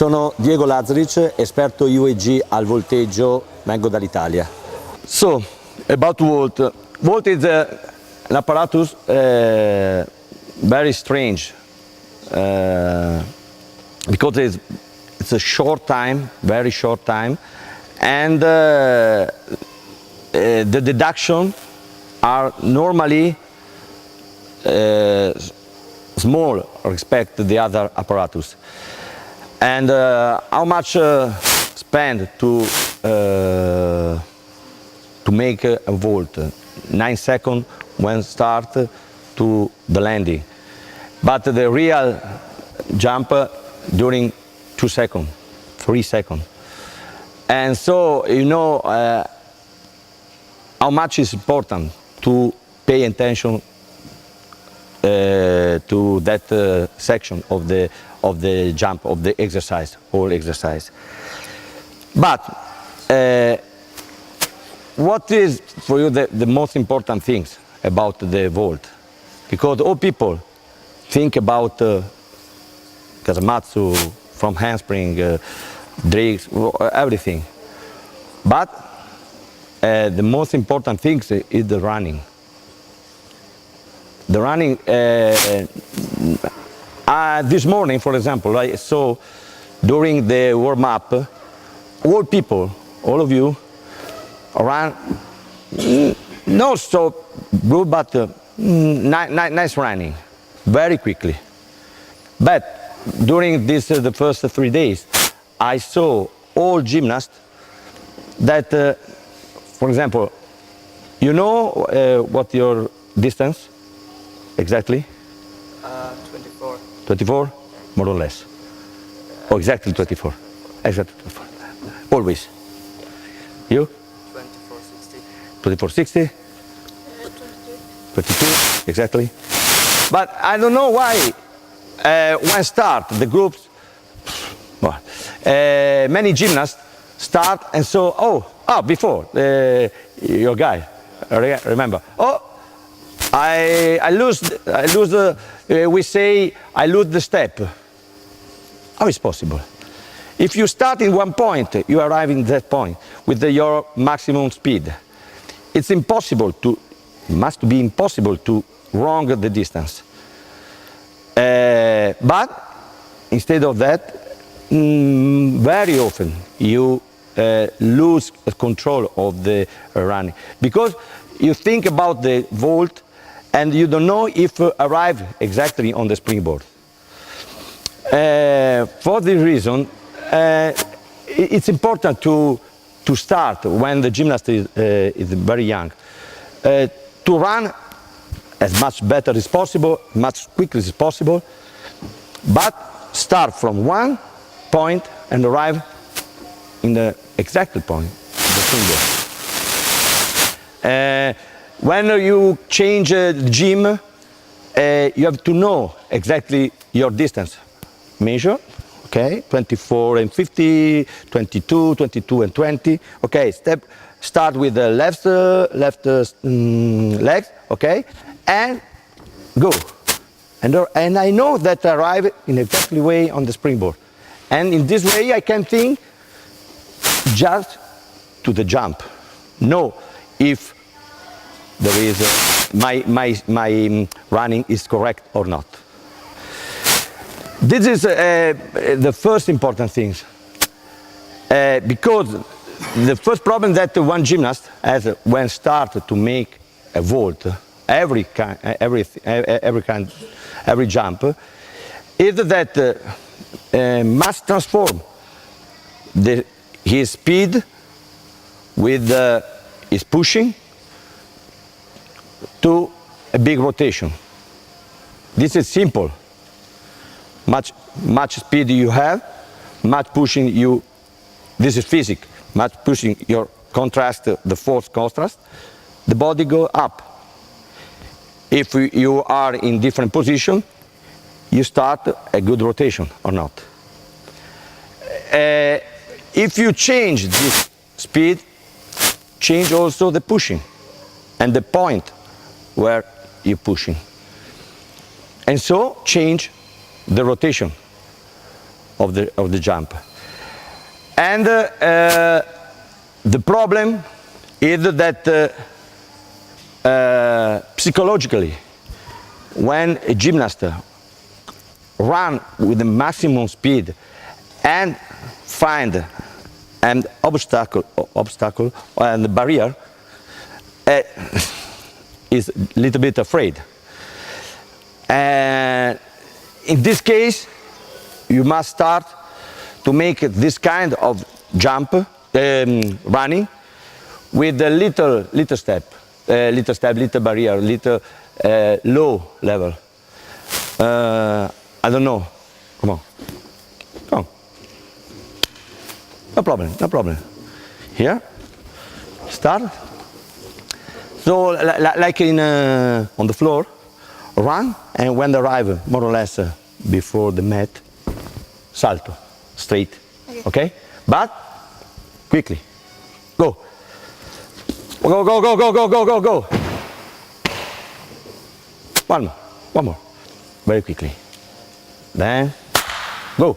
Sono Diego Lazzaric, esperto UAG al volteggio, vengo dall'Italia. So, about Volt. Volt is an apparatus very strange because it's a short time, very short time, and the deduction are normally small respect to the other apparatus. And how much spend to make a volt? 9 seconds when start to the landing, but the real jump during 2 seconds, 3 seconds. And so you know how much is important to pay attention to that section of the jump, of the exercise, whole exercise. But what is for you the most important things about the volt? Because all people think about Kazamatsu, from handspring, drakes, everything. But the most important thing is the running. The running, this morning, for example, I saw during the warm-up, all people, all of you, ran, not so good, but nice running, very quickly. But during this, the first 3 days, I saw all gymnasts that, for example, you know what your distance? Exactly? 24. 24? More or less. Oh, exactly 24. Exactly 24. Always. You? 24.60. 24.60? 22, exactly. But I don't know why when start the groups, well, many gymnasts start and so, before, your guy, remember, I lose, we say, I lose the step. How is possible? If you start in one point, you arrive in that point with your maximum speed. It's impossible to, must be impossible to wrong the distance. But instead of that, very often you lose control of the running because you think about the volt and you don't know if you arrive exactly on the springboard. For this reason, it's important to start when the gymnast is very young, to run as much better as possible, much quicker as possible, but start from one point and arrive in the exact point, the springboard. When you change the gym, you have to know exactly your distance. Measure, okay, 24 and 50, 22, 22 and 20. Okay, start with the left leg, okay, and go. And I know that I arrive in exactly way on the springboard. And in this way I can think just to the jump. Know if there is my running is correct or not. This is the first important thing, because the first problem that one gymnast has when start to make a vault, every jump, is that must transform his speed with his pushing to a big rotation. This is simple. Much speed you have, much pushing you, this is physics, much pushing your contrast, the force contrast, the body go up. If you are in different position, you start a good rotation or not. If you change this speed, change also the pushing and the point where you're pushing. And so change the rotation. of the jump. And the problem is that psychologically, when a gymnast run with the maximum speed and find an obstacle and barrier, is a little bit afraid. And in this case, you must start to make this kind of jump, running, with a little step, little barrier, little low level. I don't know. Come on. Come on. No problem, no problem. Here. Start. So, like on the floor, run, and when they arrive more or less before the mat, salto, straight. Okay? But quickly. Go. Go, go, go, go, go, go, go, go. One more. Very quickly. Then, go.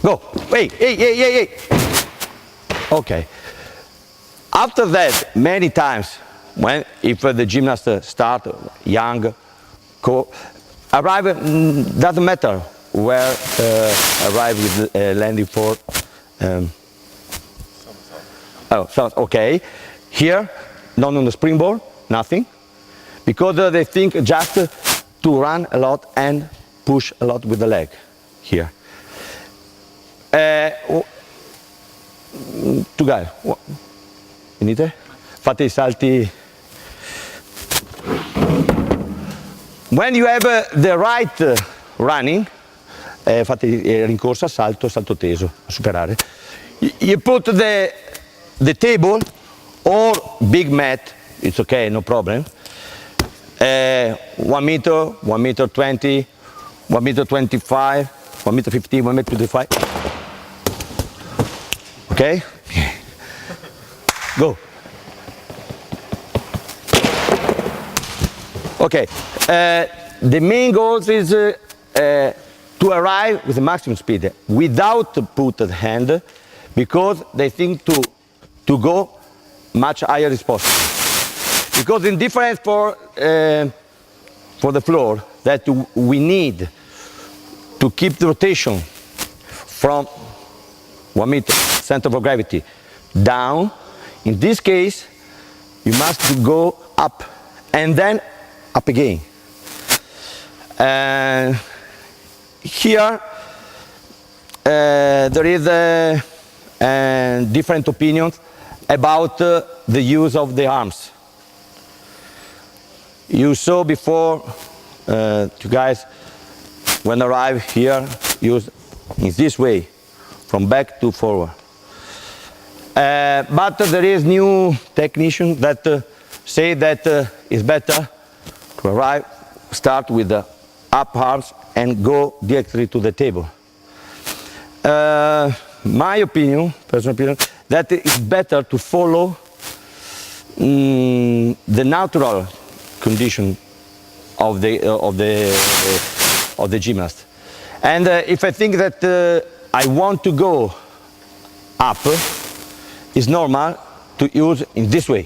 Go. Hey. Okay. After that, many times, if the gymnast start young, arrive, doesn't matter where arrive with landing for. Okay. Here, not on the springboard, nothing, because they think just to run a lot and push a lot with the leg. Here. Tu guys, venite? Fate I salti. When you have the right running, fate rincorsa, salto teso, a superare. You put the table or big mat, it's okay, no problem. 1 meter, 1 meter 20, 1 meter 25, 1 meter 15, 1 meter 25. Okay? Go. Okay. The main goal is to arrive with the maximum speed without put the hand, because they think to go much higher as possible. Because in difference for the floor, that we need to keep the rotation from 1 meter center of gravity down. In this case, you must go up and then up again. Here there is different opinions about the use of the arms. You saw before, you guys, when arrive here, use in this way, from back to forward. But there is new technicians that say that it's better to arrive, start with the up arms and go directly to the table. My opinion, personal opinion, that it's better to follow the natural condition of the gymnast. And if I think that I want to go up, it's normal to use in this way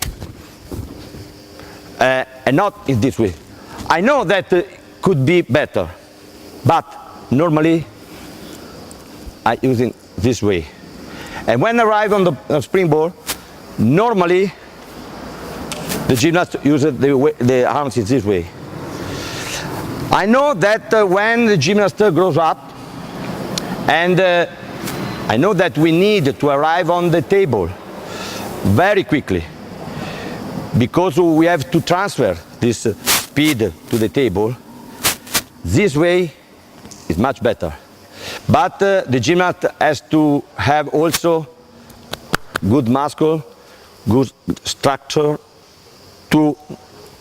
and not in this way. I know that could be better, but normally I use it this way. And when I arrive on the springboard, normally the gymnast uses the arms in this way. I know that when the gymnast grows up, and I know that we need to arrive on the table very quickly, because we have to transfer this speed to the table. This way is much better. But the gymnast has to have also good muscle, good structure to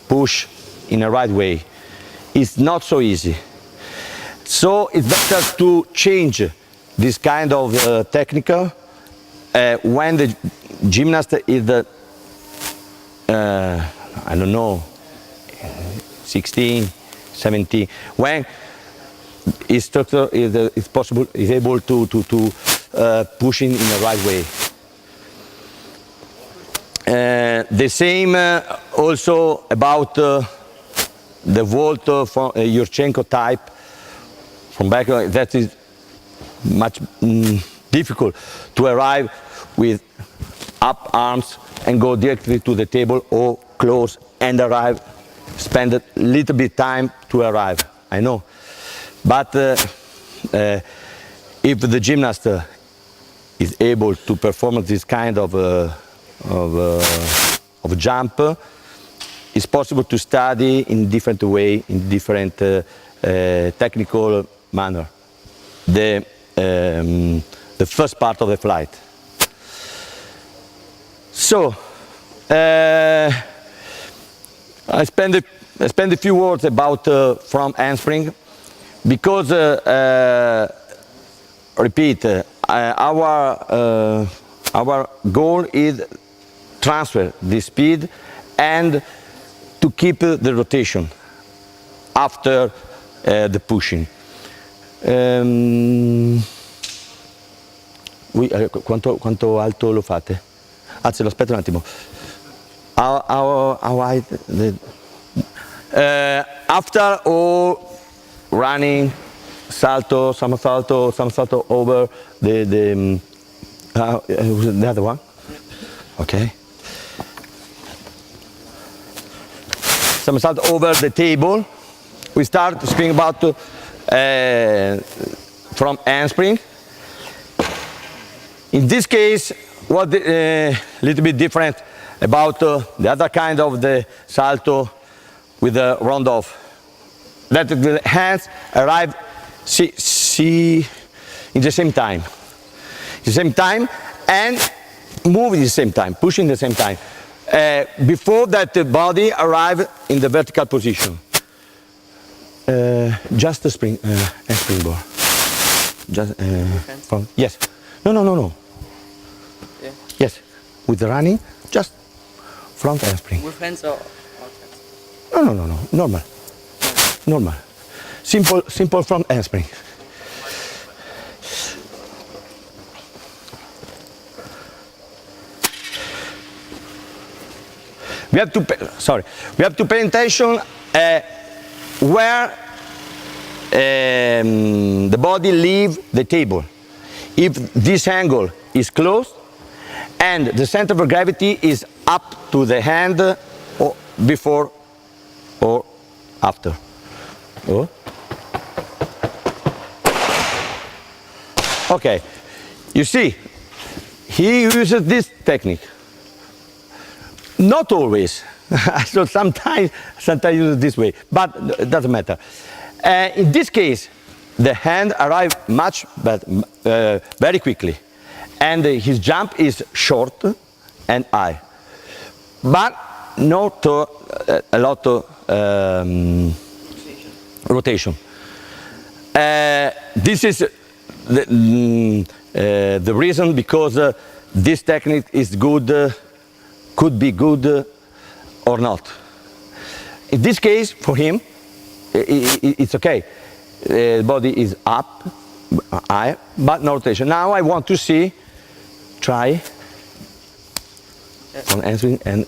push in the right way. It's not so easy. So it's better to change this kind of technical when the gymnast is I don't know, 16, 17, when his structure is possible, is able to push in the right way. The same also about the Volt from Yurchenko type from back. That is much difficult to arrive with up arms and go directly to the table, or close and arrive, spend a little bit time to arrive. I know, but if the gymnast is able to perform this kind of jump, it's possible to study in different way, in different technical manner, the first part of the flight. So I spend a few words about front handspring, because repeat, our goal is transfer the speed and to keep the rotation after the pushing. Quanto alto lo fate? Anzi, lo aspetta un attimo. How high? After all running, salto, somersaulto over the other one. Okay. Somersault over the table. We start to speak about from handspring. In this case, what a little bit different about the other kind of the salto with the round off. That the hands arrive see in the same time. The same time, and move at the same time, pushing at the same time. Before that, the body arrive in the vertical position. Just a springboard. Just from, yes. No. Yeah. Yes. With the running, just front handspring. With hands or No. without hands? Normal. Simple front handspring. We have to pay attention where the body leaves the table. If this angle is closed and the center of gravity is up to the hand, or before or after. Oh. Okay, you see, he uses this technique. Not always. So sometimes use it this way, but it doesn't matter. In this case, the hand arrives very quickly, and his jump is short and high, but not a lot of rotation. This is the reason, because this technique is good. Could be good or not. In this case, for him, it's okay. The body is up, high, but no rotation. Now I want to see, try on handspring and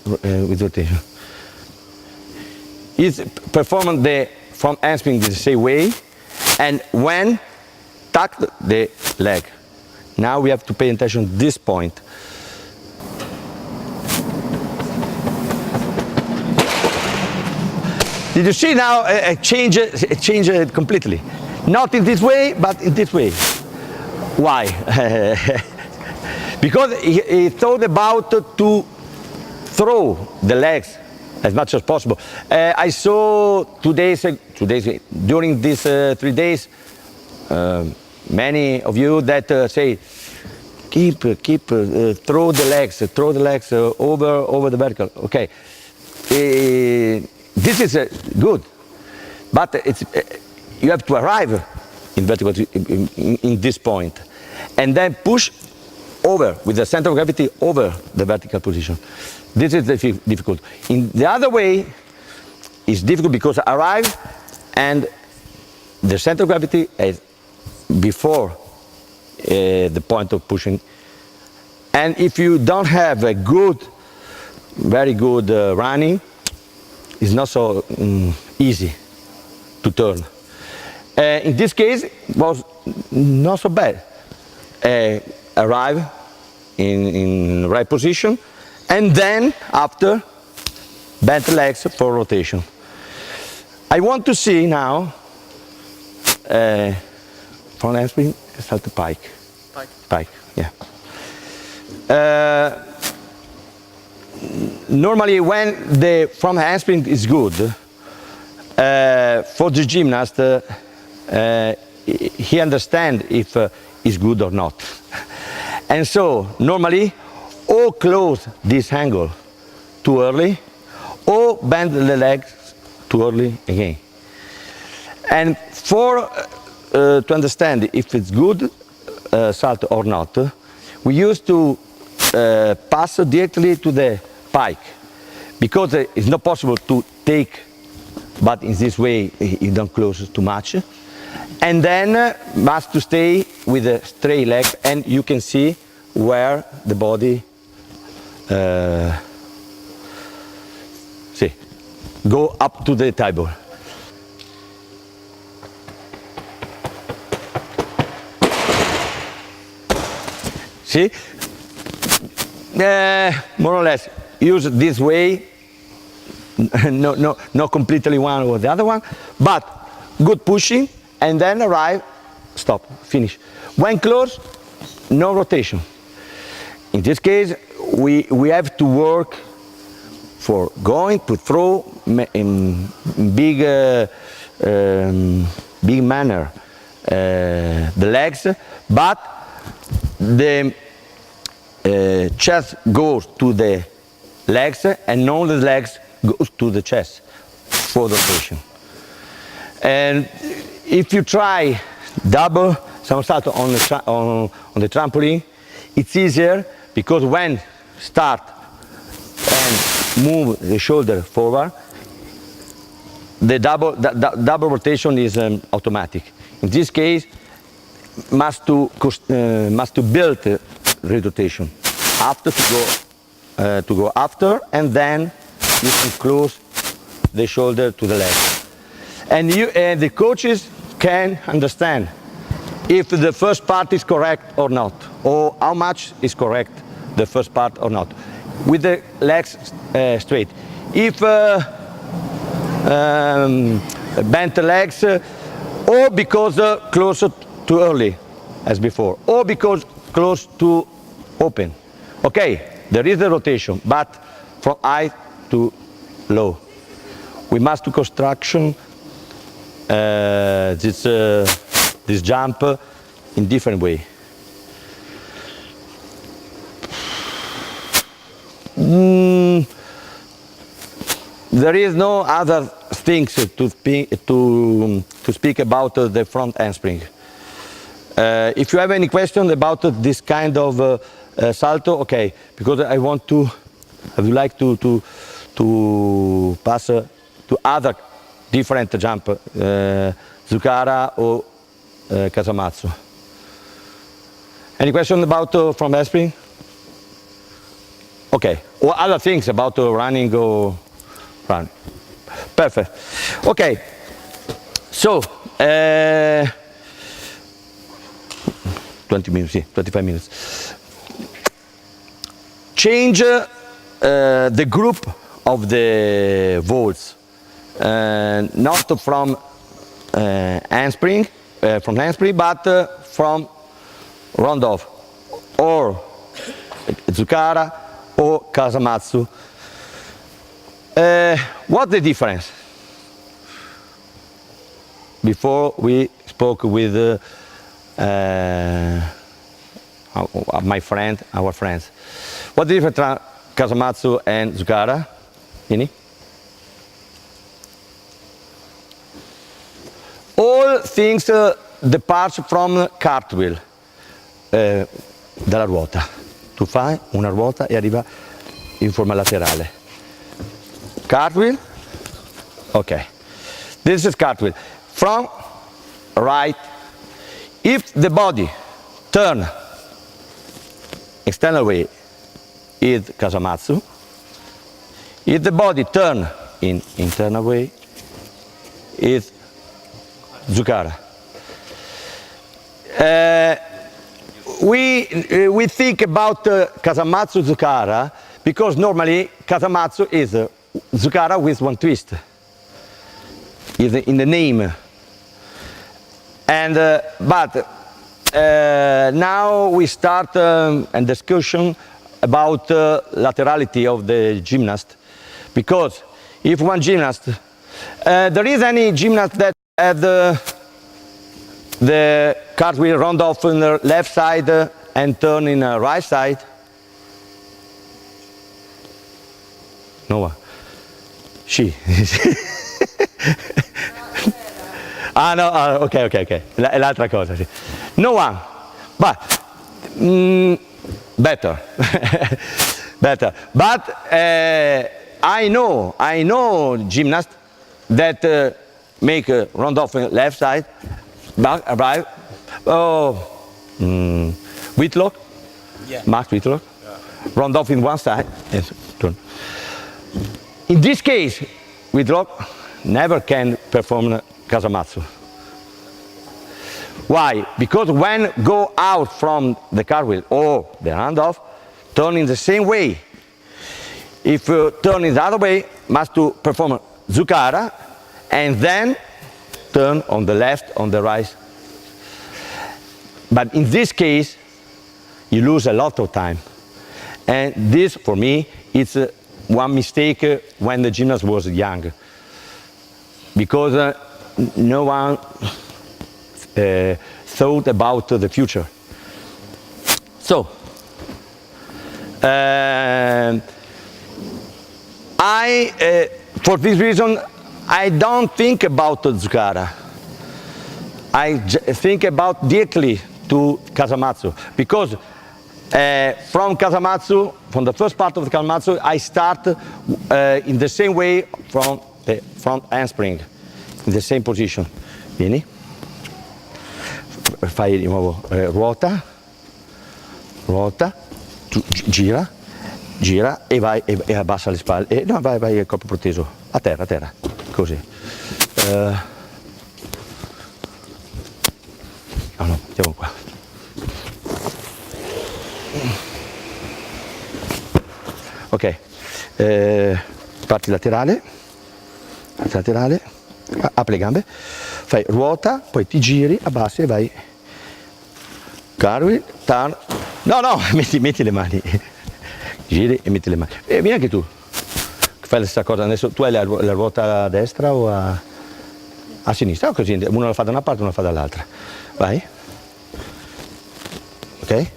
with rotation. He's performing the front handspring the same way, and when tuck the leg. Now we have to pay attention to this point. Did you see now a change completely? Not in this way, but in this way. Why? Because he thought about to throw the legs as much as possible. I saw 2 days, during these 3 days, many of you that say, keep, throw the legs over the vertical. Okay. This is good, but you have to arrive in vertical in this point, and then push over with the center of gravity over the vertical position. This is difficult. In the other way, it's difficult because arrive and the center of gravity is before the point of pushing. And if you don't have a good, very good running, it's not so easy to turn. In this case, it was not so bad. Arrive in the right position, and then after, bend the legs for rotation. I want to see now front handspring, salto pike. Pike, yeah. Normally when the front handspring is good, for the gymnast, he understands if it's good or not. And so normally or close this angle too early or bend the legs too early again. And for to understand if it's good salto or not, we used to pass directly to the pike, because it's not possible to take, but in this way you don't close too much. And then must to stay with a straight leg, and you can see where the body go up to the table. See? More or less use this way, not completely one or the other one, but good pushing, and then arrive, stop, finish. When close, no rotation. In this case, we have to work for going to throw in big manner the legs, but the chest goes to the legs and not the legs goes to the chest for the rotation. And if you try double somersault on the trampoline, it's easier, because when start and move the shoulder forward, the double rotation is automatic. In this case, must to build rotation after to go after, and then you can close the shoulder to the leg. And the coaches can understand if the first part is correct or not, or how much is correct the first part or not, with the legs straight. If bent the legs, or because closer too early as before, or because close to open. Okay, there is the rotation, but from high to low. We must do construction this jump in different way. There is no other things to speak about the front handspring. If you have any question about this kind of salto, okay, because I would like to pass to other different jump, Zuccara or Casamatsu. Any question about front handspring? Okay, or other things about running or run. Perfect. Okay, so 20 minutes, 25 minutes. Change the group of the volts, not from handspring, but from round-off, or Zuccara or Casamatsu. What's the difference? Before we spoke with my friend, our friends. What's the difference between Casamatsu and Zuccara? Ini? All things depart from cartwheel, dalla ruota. Tu fai una ruota e arriva in forma laterale. Cartwheel, okay. This is cartwheel. From right. If the body turn external way, is Kasamatsu. If the body turn in internal way, is Zucchara. We think about Kasamatsu Zucchara because normally Kasamatsu is Zucchara with one twist. Is in the name. And but now we start a discussion about laterality of the gymnast, because if one gymnast, there is any gymnast that have the cartwheel round off on the left side and turn in the right side? No one. She. Ah no, ok. L'altra cosa, sì. No one. But better. Better. But I know gymnasts that make a round off on left side, back, right. Oh, Whitlock. Yeah. Max Whitlock. Yeah. Round off in one side and turn. In this case, Whitlock never can perform Kasamatsu. Why? Because when go out from the cartwheel or the handoff, turn in the same way. If you turn in the other way, must to perform Zucchara and then turn on the left, on the right. But in this case, you lose a lot of time. And this, for me, it's one mistake when the gymnast was young. Because no one thought about the future. So, for this reason, I don't think about Zucchara. I think about directly to Kasamatsu, because from Kasamatsu, from the first part of the Kasamatsu, I start in the same way from the front handspring, in the same position. Vieni. Fai di nuovo ruota, gira e vai e abbassa le spalle. No, vai il corpo proteso, a terra, così. No, mettiamo qua. Ok, parti laterale, apri le gambe, fai ruota, poi ti giri, abbassi e vai. Cartwheel, turn. No, metti le mani. Giri e metti le mani. Vieni anche tu. Fai la stessa cosa. Adesso tu hai la ruota a destra o a sinistra? O così, uno la fa da una parte e uno la fa dall'altra. Vai. Ok?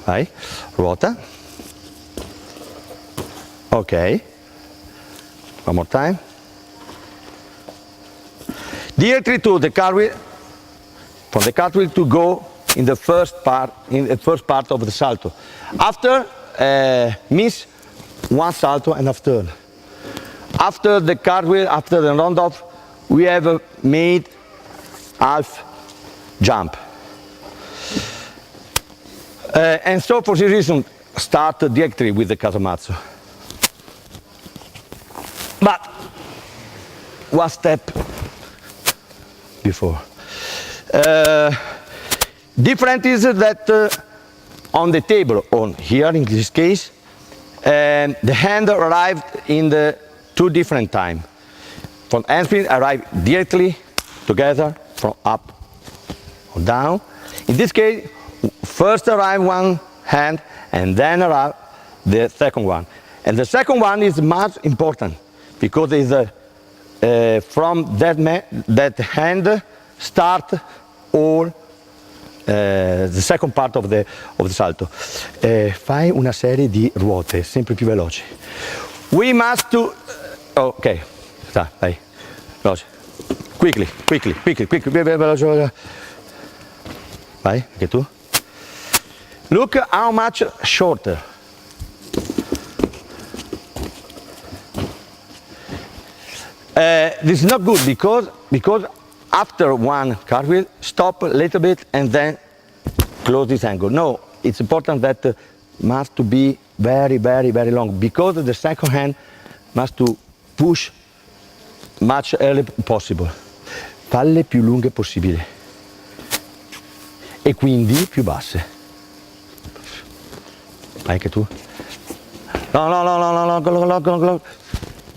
Vai. Ruota. Ok. One more time. Directly to the cartwheel. From the cartwheel to go in the first part of the salto. After miss one salto and after. After the cartwheel, after the round off, we have made half jump. And so for this reason, start directly with the Kasamatsu. But one step before. Different is that on the table, on here in this case, the hand arrived in the two different time. From handspring arrived directly together from up or down. In this case, first arrive one hand and then arrive the second one. And the second one is much important because it's from that hand start all the second part of the salto. Fai una serie di ruote sempre più veloci. We must do. Ok, vai, veloce. Quickly. Veloce. Vai, anche tu. Look how much shorter. This is not good because after one cartwheel, stop a little bit and then close this angle. No, it's important that must to be very, very, very long, because the second hand must to push much early possible. Falle più lunghe possibile e quindi più basse. Vai anche tu. No.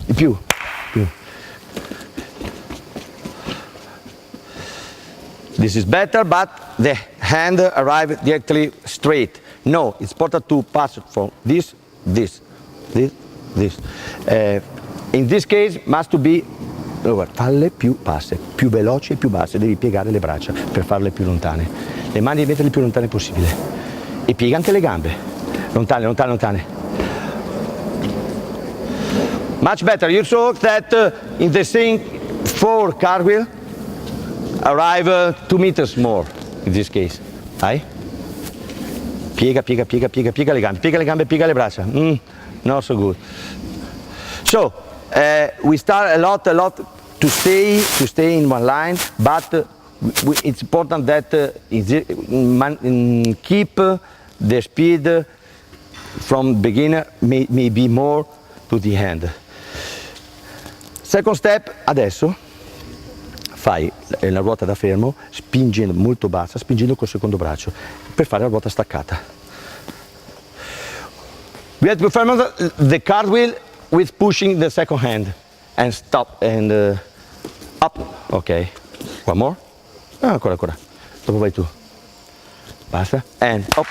Di più. This is better, but the hand arrive directly straight. No, it's important to pass from this. In this case, must to be, falle più basse, più veloci e più basse. Devi piegare le braccia per farle più lontane. Le mani devi metterle più lontane possibile. E piega anche le gambe. Lontane. Much better. You saw that in the same 4 cartwheel, arrive 2 meters more in this case. Dai. Piega le gambe, piega le braccia. Not so good. So we start a lot to stay in one line, but it's important that keep the speed from beginner, maybe more to the end. Second step, adesso fai la ruota da fermo spingendo molto bassa, spingendo col secondo braccio per fare la ruota staccata. We have to perform the cartwheel with pushing the second hand and stop and up. Ok, one more. Ancora. Dopo vai tu. Basta. And up.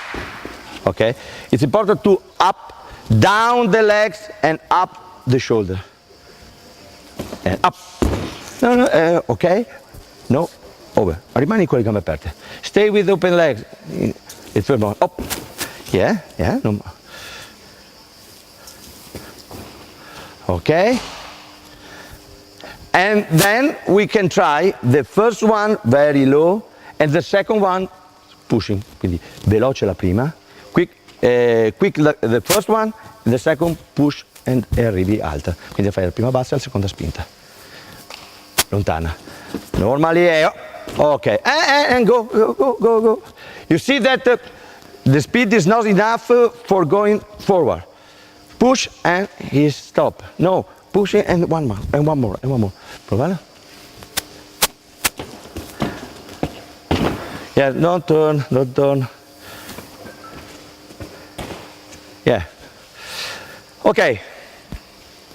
Ok. It's important to up, down the legs and up the shoulder. And up. No, ok. No, over. Rimani con le gambe aperte. Stay with open legs. It's very long. Up. Yeah. No. Ok. And then we can try the first one very low and the second one pushing. Quindi veloce la prima, quick the first one, the second push and arrivi alta. Quindi fai la prima bassa e la seconda spinta. Lontana. Normally, ok. And go. You see that the speed is not enough for going forward. Push and he stop. No, pushing and one more. Provalo. Yeah, don't turn. Yeah. Okay.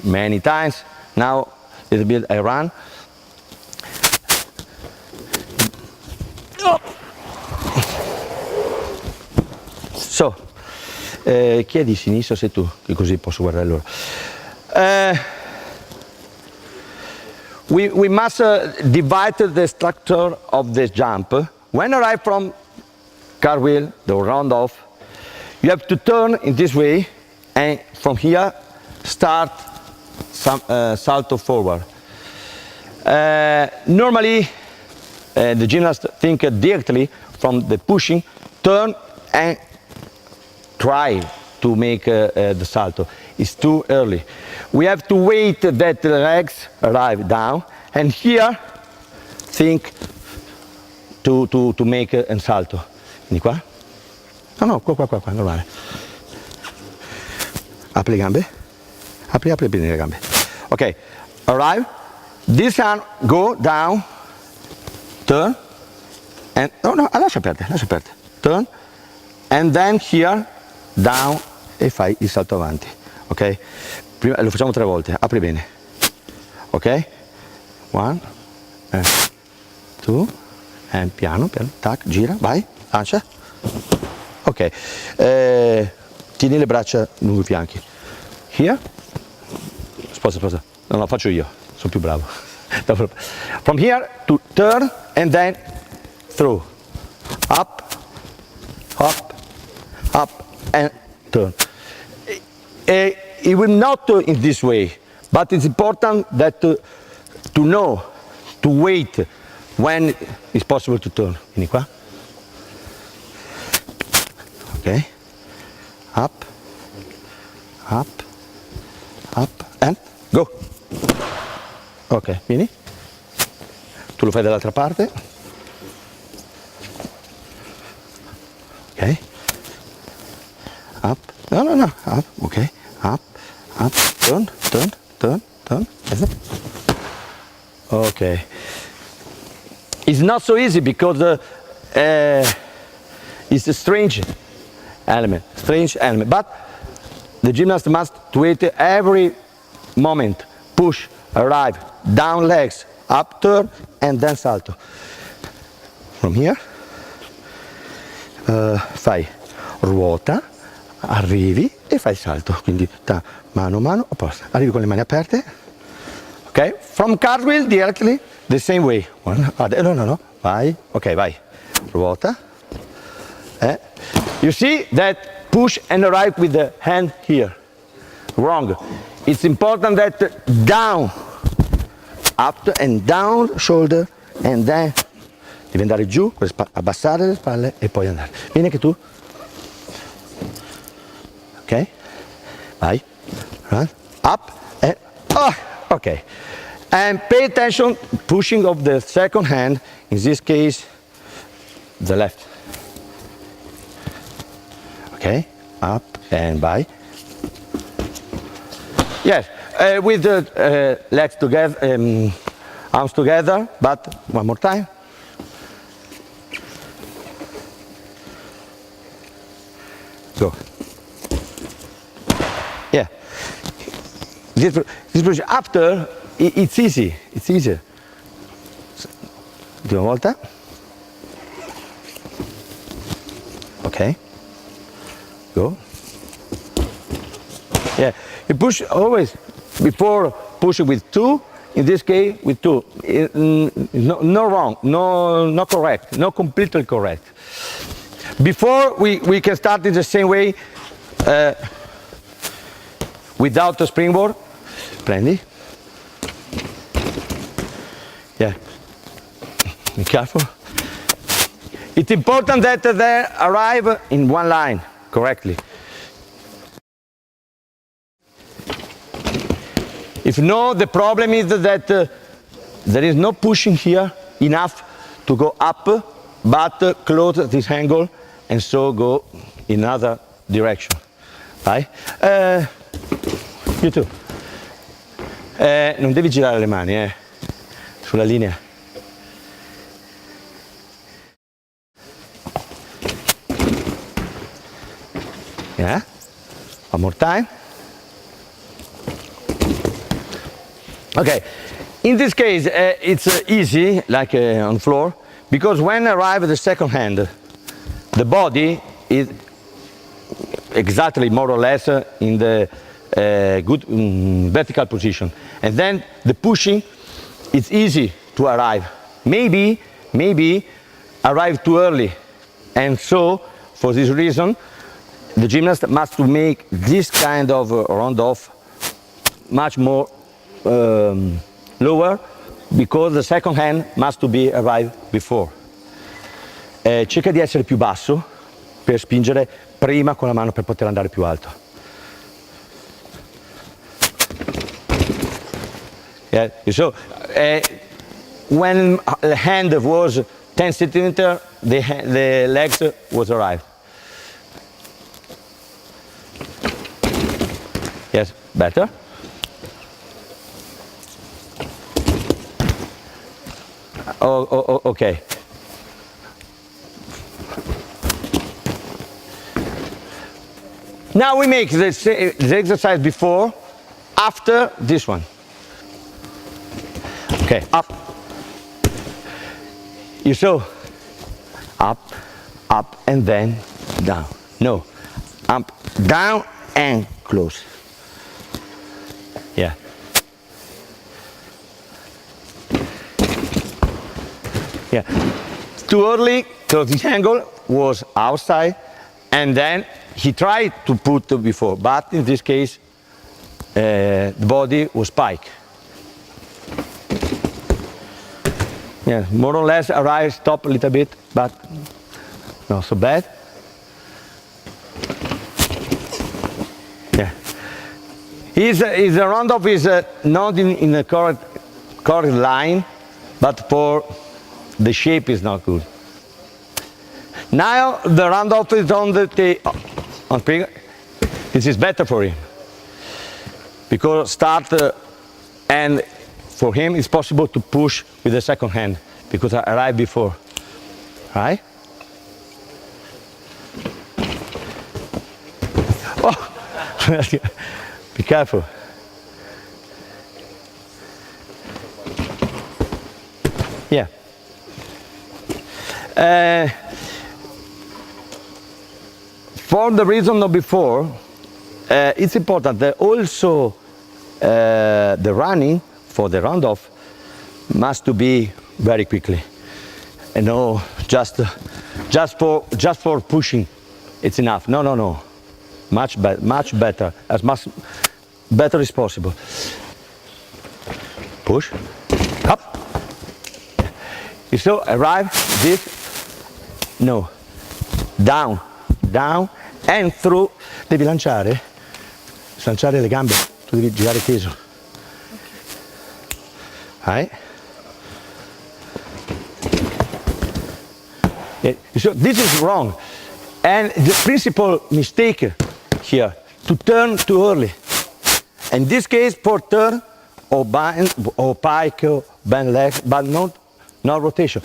Many times. Now, a little bit I run. So, chi è di sinistra? Sei tu, che così posso guardare loro. We must divide the structure of this jump. When arrive from cartwheel, the round off, you have to turn in this way and from here start some salto forward. Normally, the gymnast think directly from the pushing, turn and try to make the salto. It's too early. We have to wait that the legs arrive down and here think to make a salto. Quindi qua? No, qua, normale. Apri le gambe. Apri bene le gambe. Ok, arrive. This hand go down, turn, and no, lascia aperte. Turn, and then here, down, e fai il salto avanti. Ok? Prima, lo facciamo 3 volte, apri bene. Ok? 1, 2, e piano, tac, gira, vai, lancia. Ok, tieni le braccia lungo i fianchi. Here, sposta. No, faccio io, sono più bravo. From here to turn and then through. Up, and turn. It will not in this way, but it's important that to know, to wait when it's possible to turn. Vieni qua. Ok. Up, and go. Ok, vieni. tu lo fai dall'altra parte. Ok. Up. No, no, no. Up. Ok. Up. Up. Turn. Turn. Turn. Turn. Okay. It's not so easy because it's a strange element. But the gymnast must wait every moment. Push, arrive, down legs, up turn, and then salto. From here, fai ruota, arrivi e fai salto. Quindi mano a mano, apposta. Arrivi con le mani aperte. Ok? From cartwheel directly, the same way. No, no, no. Vai. Ok, vai. Ruota. You see that push and arrive with the hand here. Wrong. It's important that down, up and down, shoulder, and then devi andare giù, abbassare le spalle e poi andare. Vieni anche tu. Ok? Vai. Run. Up and ok. And pay attention, pushing of the second hand, in this case, the left. Okay, up and by. Yes, with the legs together, arms together, but one more time. Go. Yeah. This position after, it's easy. It's easier. Di una volta. Okay. Go. Yeah, you push always before pushing with two. In this case, with two. No wrong, no correct, no completely correct. Before we can start in the same way without the springboard. Prendi. Yeah. Be careful. It's important that they arrive in one line correctly. If no, the problem is that there is no pushing here enough to go up, but close this angle and so go in another direction. Vai? You too. Non devi girare le mani, sulla linea. Yeah. One more time. Okay. In this case, it's easy, like on the floor, because when arrive the second hand, the body is exactly more or less in the good vertical position, and then the pushing, it's easy to arrive. Maybe arrive too early, and so for this reason, the gymnast must make this kind of round off much more lower, because the second hand must be arrived before. Cerca di essere più basso per spingere prima con la mano per poter andare più alto. Yeah. So when the hand was 10 centimeters, the legs was arrived. Yes, better. Okay. Now we make the exercise before, after this one. Okay, up. You saw? Up, and then down. No, up, down, and close. Yeah. Yeah. Too early, because this angle was outside, and then he tried to put before, but in this case, the body was spiked. Yeah, more or less arrive, stop a little bit, but not so bad. Yeah. His round-off is not in the correct line, but for the shape is not good. Now the round-off is on the on spring. This is better for him because start and for him it's possible to push with the second hand because I arrived before, right? Oh, be careful. Yeah. For the reason of before, it's important that also the running for the round-off must to be very quickly, and no just for pushing, it's enough. No, no, no, much better, as much better as possible. Push, up. You so arrive this, no, down, down and through. Devi lanciare le gambe, tu devi girare teso. Right? So this is wrong, and the principal mistake here to turn too early. In this case, for turn or bind or pike or bend legs, but not rotation.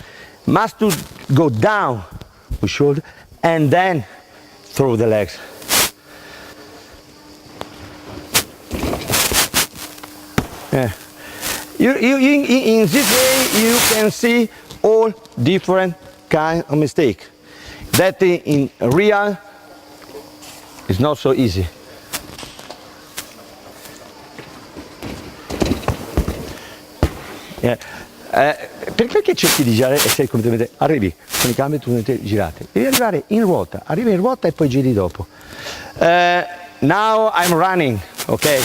Must to go down with shoulder and then throw the legs. Yeah. In this way you can see all different kind of mistake. That in real is not so easy. Yeah. Perché cerchi di girare e sei completamente, arrivi con i cambi totalmente girati, devi arrivare in ruota, arrivi in ruota e poi giri dopo. Now I'm running, okay,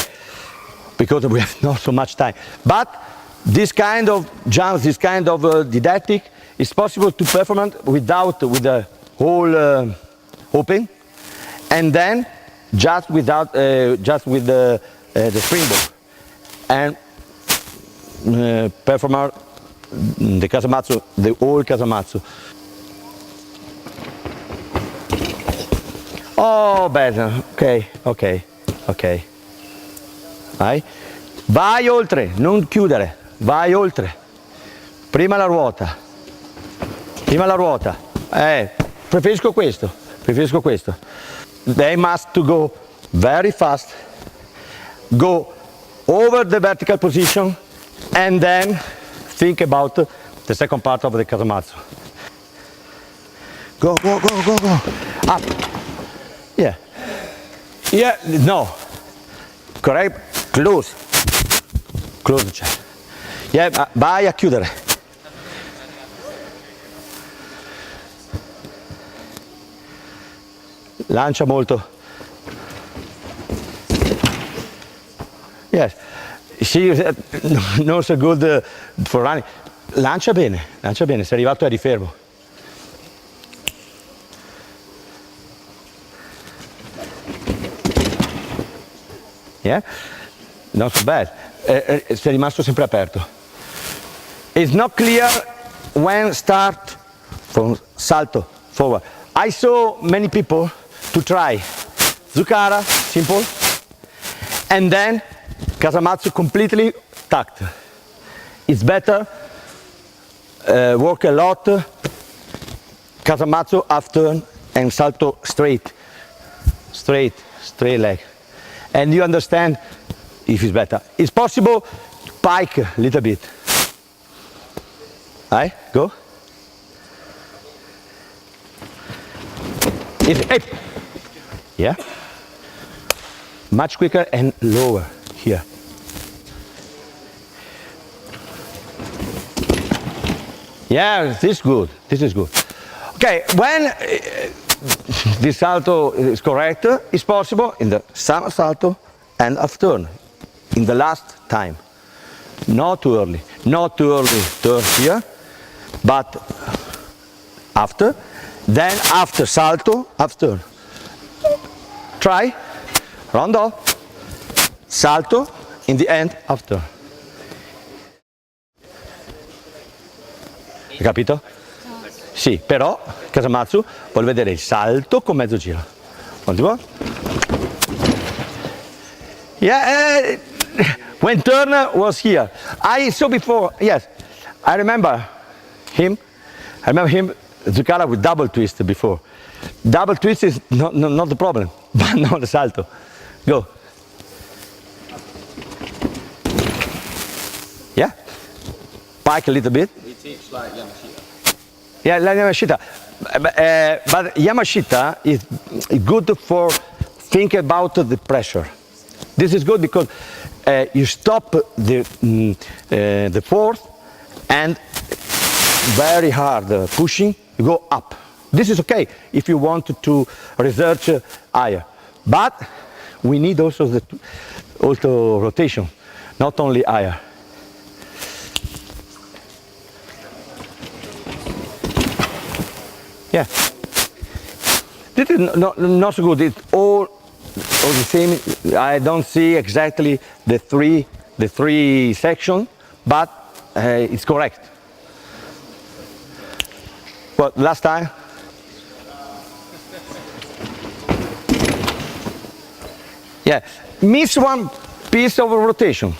because we have not so much time, but this kind of jumps, this kind of didactic is possible to perform with the whole open, and then just with the springboard, and perform the Casamatsu, the old Casamatsu. Oh, better. Ok, ok, ok. Vai. Vai oltre, non chiudere. Vai oltre. Prima la ruota. Prima la ruota. Preferisco questo. Preferisco questo. They must to go very fast. Go over the vertical position and then think about the second part of the Casamatsu. Go, go, go, go, go. Up. Yeah. Yeah, no. Correct. Close. Close the chest. Yeah, vai a chiudere. Lancia molto. Yes. She not so good for running. Lancia bene, sei arrivato e eri fermo. Yeah? Not so bad. Sei rimasto sempre aperto. It's not clear when start from salto forward. I saw many people to try Zucchara, simple, and then Casamatsu completely tucked. It's better, work a lot, Casamatsu half turn and salto straight leg. And you understand if it's better. It's possible to pike a little bit. Right, go. It's, yeah. Much quicker and lower here. Yeah, this is good. This is good. Okay, when this salto is correct, it's possible in the summer salto and half turn in the last time. Not too early. Not too early turn here, but after. Then after salto, half turn. Try, round off, salto, in the end, half turn. Hai capito? Sì, però Casamatsu vuole vedere il salto con mezzo giro. Continua. Yeah, when Turner was here, I saw before, yes, I remember him. I remember him, Zuccara with double twist before. Double twist is not the problem, but not the salto. Go. Yeah. Pike a little bit. We teach like Yamashita. Yeah, like Yamashita. But Yamashita is good for think about the pressure. This is good because you stop the fourth and very hard pushing, you go up. This is okay if you want to research higher. But we need also rotation, not only higher. Yeah. This is not so good. It's all the same. I don't see exactly the three section, but it's correct. But last time. Yeah, miss one piece of rotation.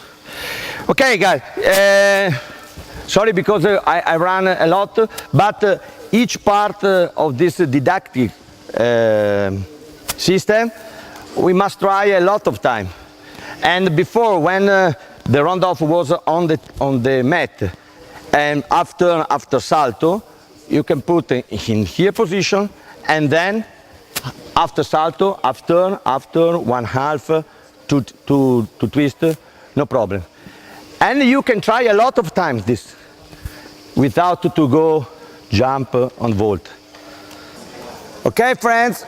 Okay, guys. Sorry because I ran a lot, but each part of this didactic system we must try a lot of time. And before, when the round-off was on the mat, and after salto, you can put in here position, and then after salto, after 1/2 to twist, no problem. And you can try a lot of times this, without to go jump on vault. Okay, friends,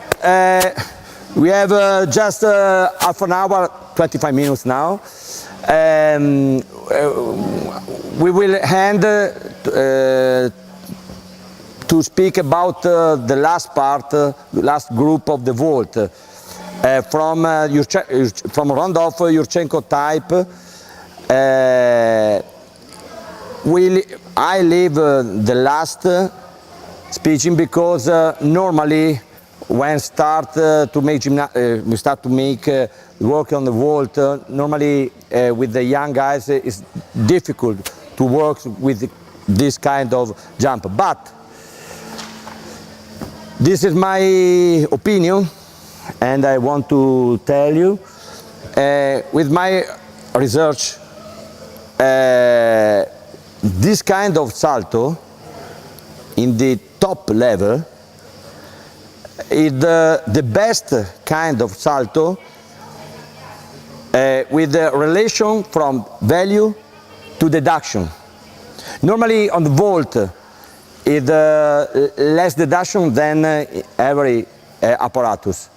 we have just half an hour, 25 minutes now. We will hand to speak about the last part, last group of the vault. From Rondov Yurchenko type, I leave the last speaking because normally when we start to make work on the vault, normally with the young guys it's difficult to work with this kind of jump. But this is my opinion, and I want to tell you, with my research, this kind of salto in the top level is the best kind of salto with the relation from value to deduction. Normally on the vault is less deduction than every apparatus.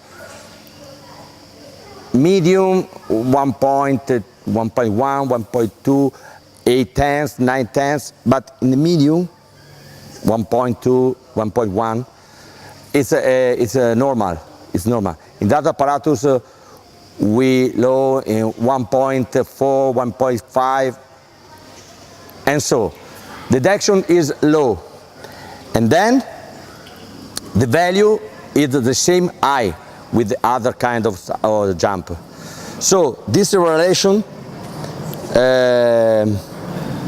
Medium 1.1, 1.2, 8/10, 9/10, but in the medium 1.2, 1.1, it's normal. It's normal. In that apparatus, we low in 1.4, 1.5, and so the deduction is low, and then the value is the same high with the other kind of jump. So this relation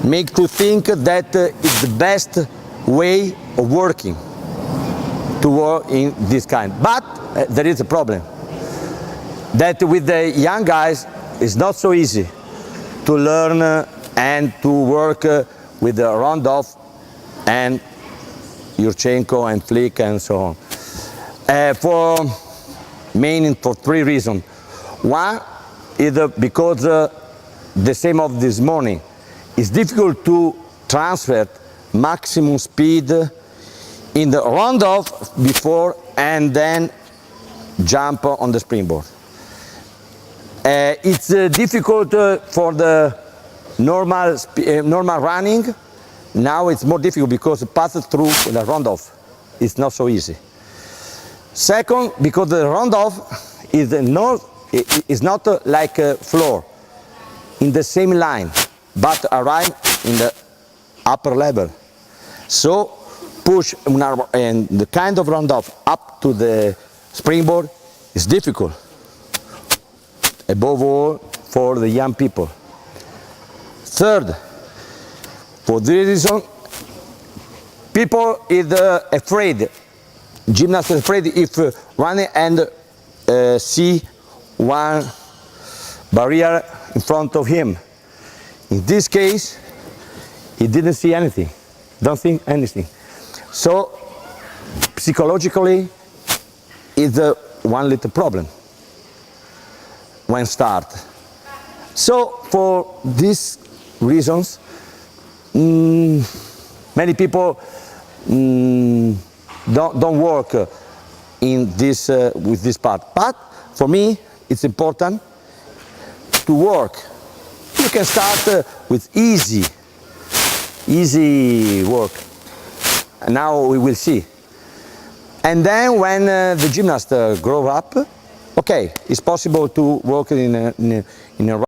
make to think that it's the best way of working to work in this kind. But there is a problem that with the young guys it's not so easy to learn and to work with the Rondov and Yurchenko and Flick and so on. Mainly for three reasons. One is because the same of this morning, it's difficult to transfer maximum speed in the Rondov before and then jump on the springboard. It's difficult for the normal running. Now it's more difficult because it passes through the Rondov. It's not so easy. Second, because the Rondov is not like a floor in the same line, but arrive in the upper level. So push and the kind of round-off up to the springboard is difficult, above all for the young people. Third, for this reason, people is afraid, gymnasts are afraid if running and see one barrier in front of him. In this case, he didn't see anything, don't think anything. So psychologically, it's one little problem when start. So for these reasons, many people don't work in this with this part. But for me, it's important to work. You can start with easy work. And now we will see. And then when the gymnast grow up, okay, it's possible to work in a